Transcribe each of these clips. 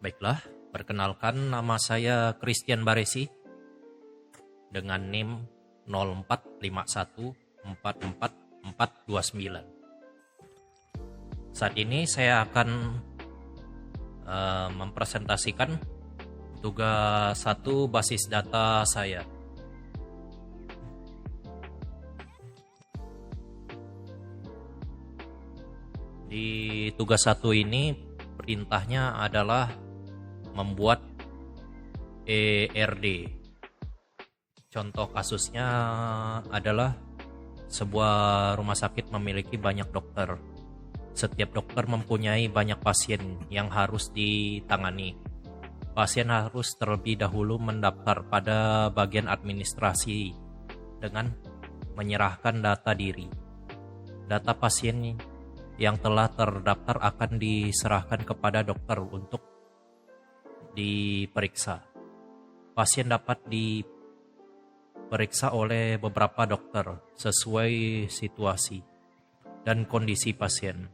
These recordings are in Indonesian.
Baiklah, perkenalkan nama saya Christian Baresi dengan NIM 0451444429. Saat ini saya akan mempresentasikan tugas 1 basis data saya. Di tugas 1 ini perintahnya adalah membuat ERD. Contoh kasusnya adalah sebuah rumah sakit memiliki banyak dokter. Setiap dokter mempunyai banyak pasien yang harus ditangani. Pasien harus terlebih dahulu mendaftar pada bagian administrasi dengan menyerahkan data diri. Data pasien yang telah terdaftar akan diserahkan kepada dokter untuk diperiksa. Pasien dapat diperiksa oleh beberapa dokter sesuai situasi dan kondisi pasien.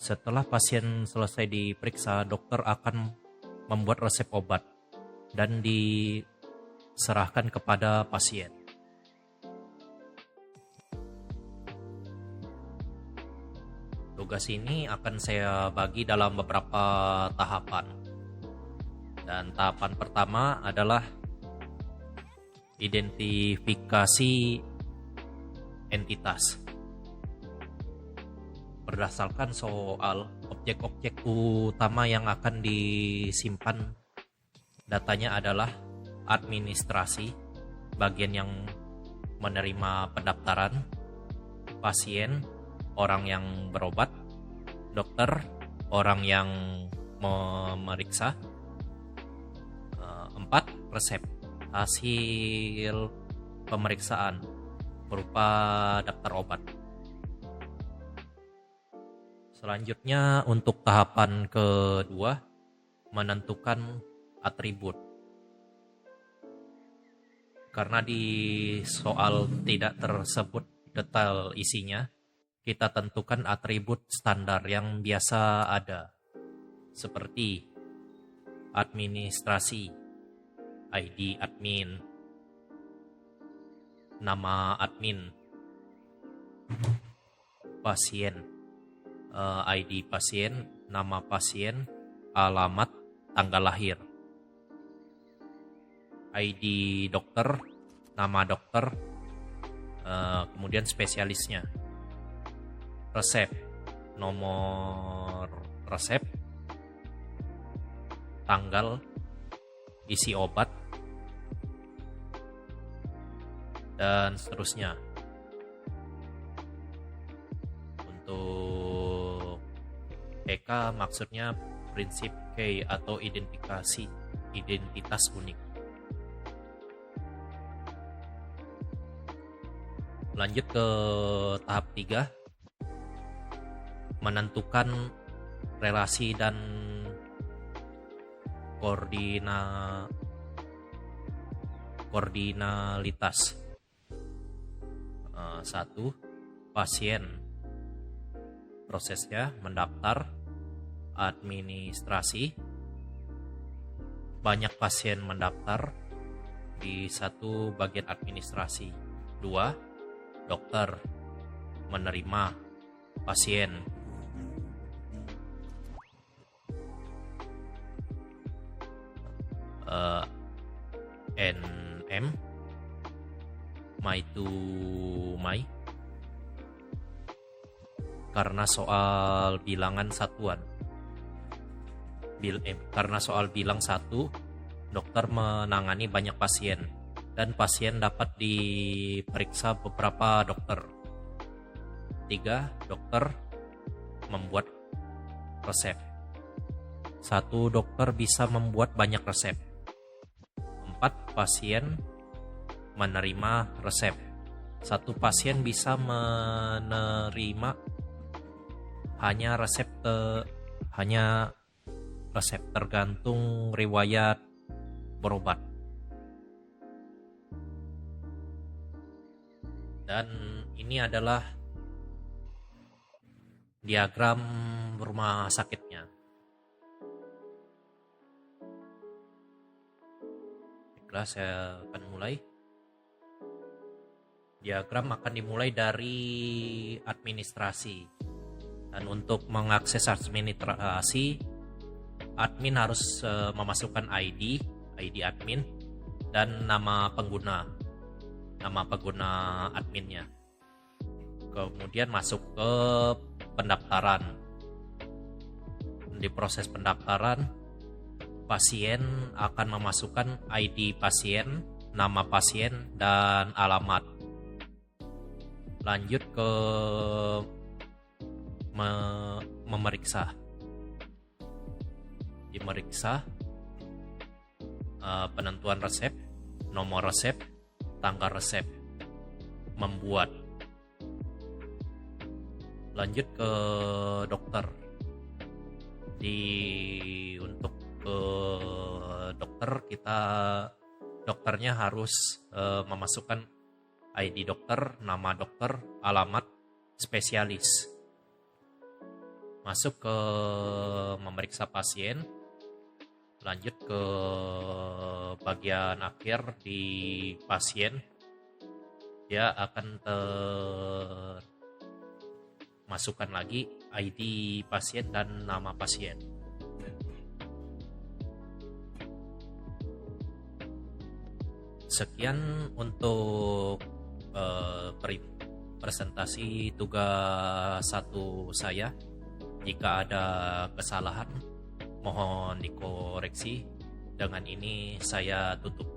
Setelah pasien selesai diperiksa, dokter akan membuat resep obat dan diserahkan kepada pasien. Tugas ini akan saya bagi dalam beberapa tahapan. Dan tahapan pertama adalah identifikasi entitas. Berdasarkan soal objek-objek utama yang akan disimpan, datanya adalah administrasi, bagian yang menerima pendaftaran, pasien, orang yang berobat, dokter, orang yang memeriksa. 4. Resep, hasil pemeriksaan berupa daftar obat. Selanjutnya untuk tahapan kedua, menentukan atribut. Karena di soal tidak tersebut detail isinya, kita tentukan atribut standar yang biasa ada, seperti administrasi, ID admin, nama admin, pasien, ID pasien, nama pasien, alamat, tanggal lahir, ID dokter, nama dokter, kemudian spesialisnya, resep, nomor resep, tanggal, isi obat, dan seterusnya. Untuk PK maksudnya prinsip key atau identitas unik. Lanjut ke tahap 3, menentukan relasi dan koordinalitas. 1. Pasien. Prosesnya mendaftar, administrasi. Banyak pasien mendaftar di satu bagian administrasi. 2. Dokter menerima pasien. NM, my to my, karena soal bilangan satuan. Karena soal bilang 1, dokter menangani banyak pasien dan pasien dapat diperiksa beberapa dokter. 3. Dokter membuat resep. 1 dokter bisa membuat banyak resep. 4. Pasien menerima resep. 1 pasien bisa menerima hanya resep tergantung riwayat berobat. Dan ini adalah diagram rumah sakitnya. Baiklah, saya akan mulai. Diagram akan dimulai dari administrasi. Dan untuk mengakses administrasi, admin harus memasukkan ID admin, dan nama pengguna adminnya. Kemudian masuk ke pendaftaran. Di proses pendaftaran, pasien akan memasukkan ID pasien, nama pasien, dan alamat. Lanjut ke memeriksa. Dimeriksa penentuan resep, nomor resep, tanggal resep, membuat. Lanjut ke dokter. Untuk ke dokter, dokternya harus memasukkan ID dokter, nama dokter, alamat, spesialis. Masuk ke memeriksa pasien. Lanjut ke bagian akhir di pasien. Dia akan masukkan lagi ID pasien dan nama pasien. Sekian untuk presentasi tugas 1 saya. Jika ada kesalahan, mohon dikoreksi. Dengan ini saya tutup.